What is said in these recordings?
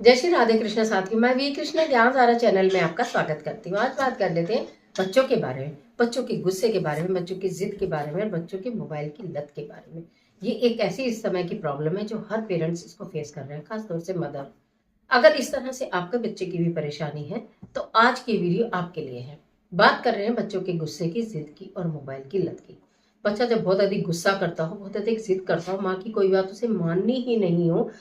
जय श्री राधे कृष्ण साथियों, मैं वी कृष्ण ध्यान सारा चैनल में आपका स्वागत करती हूँ। आज बात कर लेते हैं बच्चों के बारे में, बच्चों के गुस्से के बारे में, बच्चों की जिद के बारे में, बच्चों के मोबाइल की लत के बारे में। ये एक ऐसी इस समय की प्रॉब्लम है जो हर पेरेंट्स इसको फेस कर रहे हैं, खासतौर से मदर। अगर इस तरह से आपके बच्चे की भी परेशानी है तो आज की वीडियो आपके लिए है। बात कर रहे हैं बच्चों के गुस्से की, जिद की और मोबाइल की लत की। बच्चा जब बहुत अधिक गुस्सा करता हो, बहुत अधिक जिद करता हो, माँ की कोई बात उसे माननी ही नहीं हो,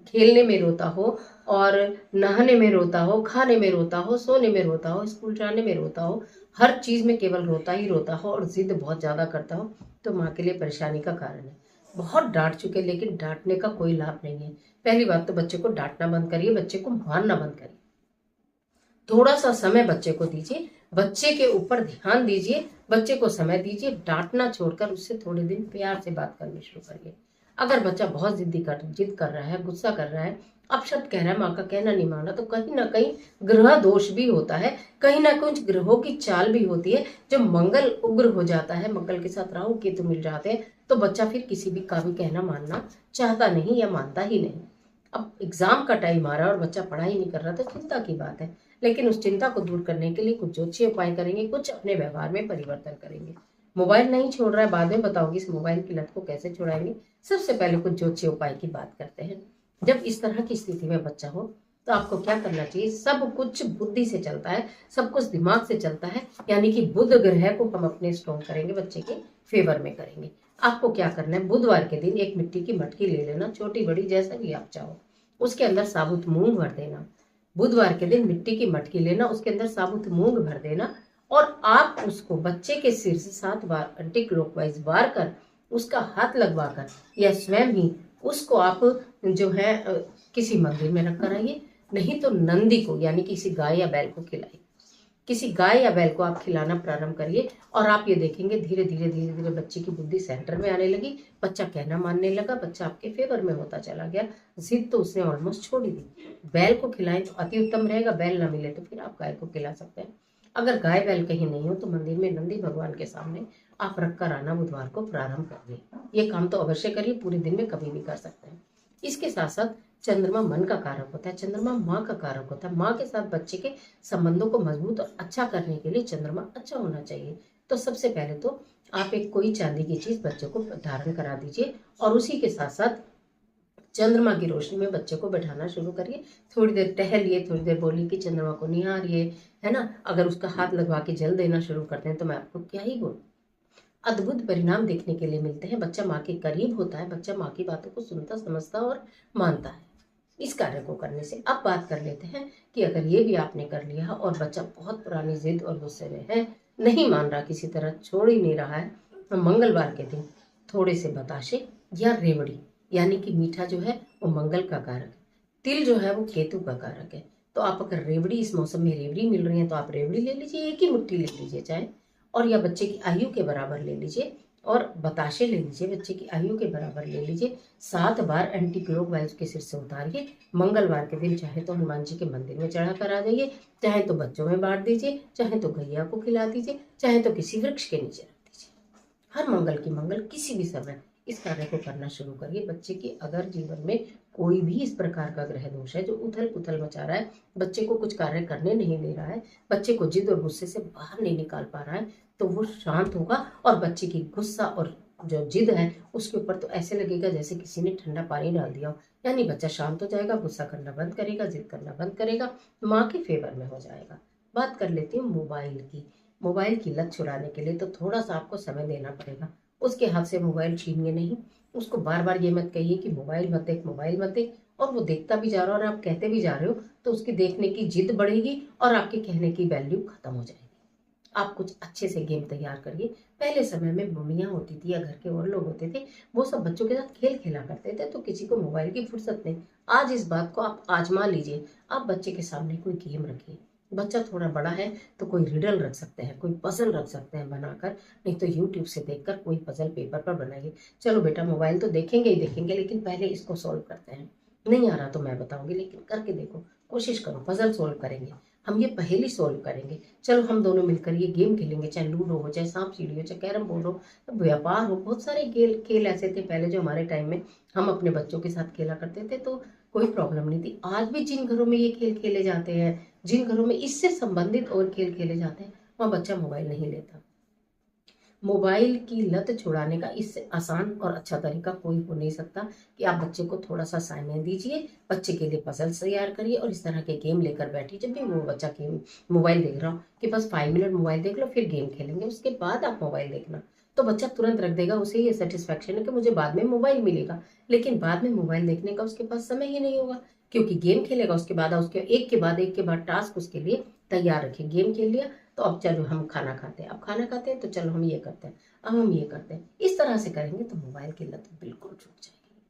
खेलने में रोता हो और नहाने में रोता हो, खाने में रोता हो, सोने में रोता हो, स्कूल जाने में रोता हो, हर चीज में केवल रोता ही रोता हो और जिद बहुत ज्यादा करता हो, तो माँ के लिए परेशानी का कारण है। बहुत डांट चुके लेकिन डांटने का कोई लाभ नहीं है। पहली बात तो बच्चे को डांटना बंद करिए, बच्चे को मारना बंद करिए। थोड़ा सा समय बच्चे को दीजिए, बच्चे के ऊपर ध्यान दीजिए, बच्चे को समय दीजिए। डांटना छोड़कर उससे थोड़े दिन प्यार से बात करनी शुरू करिए। अगर बच्चा बहुत जिद कर रहा है, गुस्सा कर रहा है, अपशब्द कह रहा है, माँ का कहना नहीं मान रहा, तो कहीं ना कहीं ग्रह दोष भी होता है, कहीं ना कुछ ग्रहों की चाल भी होती है। जब मंगल उग्र हो जाता है, मंगल के साथ राहु केतु मिल जाते हैं, तो बच्चा फिर किसी भी का भी कहना मानना चाहता नहीं या मानता ही नहीं। अब एग्जाम का टाइम आ रहा है और बच्चा पढ़ाई नहीं कर रहा, तो चिंता की बात है, लेकिन उस चिंता को दूर करने के लिए कुछ ज्योतिषीय उपाय करेंगे, कुछ अपने व्यवहार में परिवर्तन करेंगे। मोबाइल नहीं छोड़ रहा है, बाद में बताऊंगी इस मोबाइल की लत को कैसे छुड़ाएंगे। सबसे पहले कुछ ज्योतिषीय उपाय की बात करते हैं। जब इस तरह की स्थिति में बच्चा हो तो आपको क्या करना चाहिए। सब कुछ बुद्धि से चलता है, सब कुछ दिमाग से चलता है, यानी कि बुध ग्रह को हम अपने स्ट्रॉन्ग करेंगे, बच्चे के फेवर में करेंगे। आपको क्या करना है, बुधवार के दिन एक मिट्टी की मटकी ले लेना, छोटी बड़ी जैसा भी आप चाहो, उसके अंदर साबुत मूंग भर देना। बुधवार के दिन मिट्टी की मटकी लेना, उसके अंदर साबुत मूंग भर देना और आप उसको बच्चे के सिर से 7 बार एंटी क्लॉकवाइज वार कर उसका हाथ लगवा कर या स्वयं ही उसको आप जो है किसी मंदिर में रख कर आइए, नहीं तो नंदी को यानी किसी गाय या बैल को खिलाइए। किसी गाय या बैल को आप खिलाना प्रारंभ करिए और आप ये देखेंगे धीरे धीरे धीरे धीरे बच्चे की बुद्धि सेंटर में आने लगी, बच्चा कहना मानने लगा, बच्चा आपके फेवर में होता चला गया। जिद तो उसने ऑलमोस्ट छोड़ ही दी। बैल को खिलाएं तो अति उत्तम रहेगा, बैल ना मिले तो फिर आप गाय को खिला सकते हैं। अगर गाय बैल कहीं नहीं हो तो मंदिर में नंदी भगवान के सामने आप रख कर आना बुधवार को प्रारंभ करिए। ये काम तो अवश्य करिए, पूरे दिन में कभी भी कर सकते हैं। इसके साथ साथ चंद्रमा मन का कारक होता है, चंद्रमा माँ का कारक होता है। माँ के साथ बच्चे के संबंधों को मजबूत और अच्छा करने के लिए चंद्रमा अच्छा होना चाहिए। तो सबसे पहले तो आप एक कोई चांदी की चीज बच्चे को धारण करा दीजिए और उसी के साथ साथ चंद्रमा की रोशनी में बच्चे को बैठाना शुरू करिए। थोड़ी देर टहलिए, थोड़ी देर बोलिए कि चंद्रमा को निहारिए, है ना। अगर उसका हाथ लगवा के जल देना शुरू करते हैं तो मैं आपको क्या ही बोलूं, अद्भुत परिणाम देखने के लिए मिलते हैं। बच्चा माँ के करीब होता है, बच्चा माँ की बातों को सुनता समझता और मानता है। इस कार्य को करने से अब बात कर लेते हैं कि अगर ये भी आपने कर लिया और बच्चा बहुत पुरानी जिद और गुस्से में है, नहीं मान रहा, किसी तरह छोड़ ही नहीं रहा है, तो मंगलवार के दिन थोड़े से बताशे या रेवड़ी, यानी कि मीठा जो है वो मंगल का कारक है, तिल जो है वो केतु का कारक है। तो आप अगर रेवड़ी, इस मौसम में रेवड़ी मिल रही है तो आप रेवड़ी ले लीजिए, एक ही मुट्ठी ले लीजिए चाहे, और या बच्चे की आयु के बराबर ले लीजिए, और बताशे ले लीजिए, बच्चे की आयु के बराबर ले लीजिए। 7 बार एंटी क्लॉकवाइज के सिर से उतारिए। मंगलवार के दिन चाहे तो हनुमान जी के मंदिर में चढ़ा कर आ जाइए, चाहे तो बच्चों में बांट दीजिए, चाहे तो गैया को खिला दीजिए, चाहे तो किसी वृक्ष के नीचे रख दीजिए। हर मंगल की मंगल किसी भी समय इस कार्य को करना शुरू करिए। बच्चे के अगर जीवन में कोई भी इस प्रकार का ग्रह दोष है जो उथल पुथल मचा रहा है, बच्चे को कुछ कार्य करने नहीं दे रहा है, बच्चे को जिद और गुस्से से बाहर नहीं निकाल पा रहा है, तो वो शांत होगा और बच्चे की गुस्सा और जो जिद है उसके ऊपर तो ऐसे लगेगा जैसे किसी ने ठंडा पानी डाल दिया हो। यानी बच्चा शांत हो जाएगा, गुस्सा करना बंद करेगा, जिद करना बंद करेगा, माँ के फेवर में हो जाएगा। बात कर लेती हूँ मोबाइल की। मोबाइल की लत छुड़ाने के लिए तो थोड़ा सा आपको समय देना पड़ेगा। उसके हाथ से मोबाइल छीनिए नहीं, उसको बार बार ये मत कहिए कि मोबाइल मत देख, मोबाइल मत देख, और वो देखता भी जा रहा है और आप कहते भी जा रहे हो, तो उसकी देखने की जिद बढ़ेगी और आपके कहने की वैल्यू खत्म हो जाएगी। आप कुछ अच्छे से गेम तैयार करिए। पहले समय में मम्मियाँ होती थी या घर के और लोग होते थे, वो सब बच्चों के साथ खेल खेला करते थे, तो किसी को मोबाइल की फुर्सत नहीं। आज इस बात को आप आजमा लीजिए। आप बच्चे के सामने कोई गेम रखिए। बच्चा थोड़ा बड़ा है तो कोई रिडल रख सकते हैं, कोई पजल रख सकते हैं बनाकर, नहीं तो यूट्यूब से देखकर कोई पजल पेपर पर बनाइए। चलो बेटा, मोबाइल तो देखेंगे ही देखेंगे, लेकिन पहले इसको सॉल्व करते हैं। नहीं आ रहा तो मैं बताऊंगी, लेकिन करके देखो, कोशिश करो, पजल सॉल्व करेंगे हम, ये पहेली सॉल्व करेंगे। चलो हम दोनों मिलकर ये गेम खेलेंगे, चाहे लूडो हो, चाहे सांप सीढ़ी हो, चाहे कैरम बोर्ड हो, व्यापार हो। बहुत सारे खेल खेल ऐसे थे पहले जो हमारे टाइम में हम अपने बच्चों के साथ खेला करते थे, तो कोई प्रॉब्लम नहीं थी। आज भी जिन घरों में ये खेल खेले जाते हैं, जिन घरों में इससे संबंधित और खेल खेले जाते हैं, वहाँ बच्चा मोबाइल नहीं लेता। मोबाइल की लत छुड़ाने का इससे आसान और अच्छा तरीका कोई हो नहीं सकता कि आप बच्चे को थोड़ा सा समय दीजिए, बच्चे के लिए पजल्स तैयार करिए और इस तरह के गेम लेकर बैठिए। जब भी वो बच्चा गेम मोबाइल देख रहा हो कि बस 5 मिनट मोबाइल देख लो, फिर गेम खेलेंगे, उसके बाद आप मोबाइल देखना, तो बच्चा तुरंत रख देगा। उसे ये सेटिस्फेक्शन है कि मुझे बाद में मोबाइल मिलेगा, लेकिन बाद में मोबाइल देखने का उसके पास समय ही नहीं होगा, क्योंकि गेम खेलेगा। उसके बाद उसके एक के बाद टास्क उसके लिए तैयार रखे। गेम खेल लिया तो अब चलो हम खाना खाते हैं, अब खाना खाते हैं तो चलो हम ये करते हैं, अब हम ये करते हैं। इस तरह से करेंगे तो मोबाइल की लत बिल्कुल छूट जाएगी।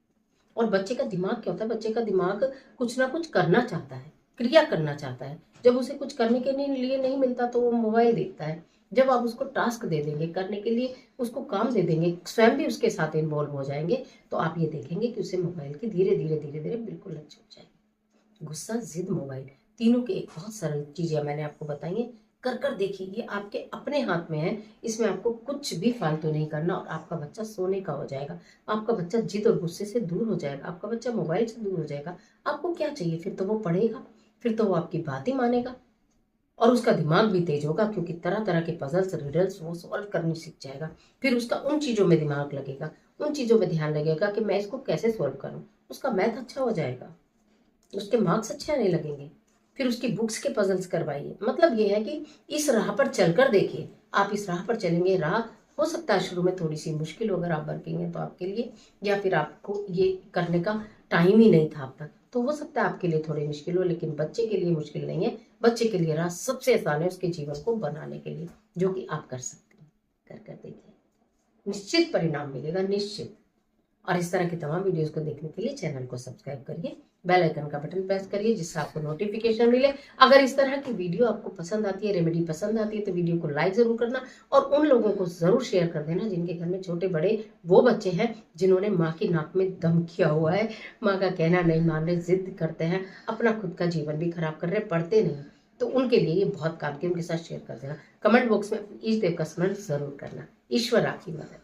और बच्चे का दिमाग क्या होता है, बच्चे का दिमाग कुछ ना कुछ करना चाहता है, क्रिया करना चाहता है। जब उसे कुछ करने के लिए नहीं मिलता तो वो मोबाइल देखता है। जब आप उसको टास्क दे देंगे करने के लिए, उसको काम दे देंगे, स्वयं भी उसके साथ इन्वॉल्व हो जाएंगे, तो आप ये देखेंगे कि उसे मोबाइल की धीरे धीरे धीरे धीरे बिल्कुल लत छूट जाएगी। गुस्सा, जिद, मोबाइल, तीनों की एक बहुत सरल चीजें मैंने आपको बताई है। कर कर देखिए, ये आपके अपने हाथ में है। इसमें आपको कुछ भी फालतू नहीं करना और आपका बच्चा सोने का हो जाएगा। आपका बच्चा जिद और गुस्से से दूर हो जाएगा, आपका बच्चा मोबाइल से दूर हो जाएगा। आपको क्या चाहिए, फिर तो वो पढ़ेगा, फिर तो वो आपकी बात ही मानेगा और उसका दिमाग भी तेज होगा, क्योंकि तरह तरह के पजल्स, रिडल्स वो सॉल्व करनी सीख जाएगा। फिर उसका उन चीजों में दिमाग लगेगा, उन चीजों में ध्यान लगेगा कि मैं इसको कैसे सॉल्व करूं। उसका मैथ अच्छा हो जाएगा, उसके मार्क्स अच्छे आने लगेंगे। फिर उसकी बुक्स के पजल्स करवाइए। मतलब ये है कि इस राह पर चलकर देखिए, आप इस राह पर चलेंगे। राह हो सकता है शुरू में थोड़ी सी मुश्किल हो, अगर आप वर्किंग हैं तो आपके लिए, या फिर आपको ये करने का टाइम ही नहीं था अब तक, तो हो सकता है आपके लिए थोड़ी मुश्किल हो, लेकिन बच्चे के लिए मुश्किल नहीं है। बच्चे के लिए राह सबसे आसान है उसके जीवन को बनाने के लिए, जो कि आप कर सकते हैं। कर कर देखिए, निश्चित परिणाम मिलेगा, निश्चित। और इस तरह की तमाम वीडियोस को देखने के लिए चैनल को सब्सक्राइब करिए, बेल आइकन का बटन प्रेस करिए, जिससे आपको नोटिफिकेशन मिले। अगर इस तरह की वीडियो आपको पसंद आती है, रेमेडी पसंद आती है, तो वीडियो को लाइक जरूर करना और उन लोगों को जरूर शेयर कर देना जिनके घर में छोटे बड़े वो बच्चे हैं जिन्होंने माँ की नाक में दम किया हुआ है, माँ का कहना नहीं मान रहे, जिद करते हैं, अपना खुद का जीवन भी खराब कर रहे, पढ़ते नहीं। तो उनके लिए ये बहुत काम की, उनके साथ शेयर कर देना। कमेंट बॉक्स में ईष्ट देव का स्मरण जरूर करना। ईश्वर आपकी मदद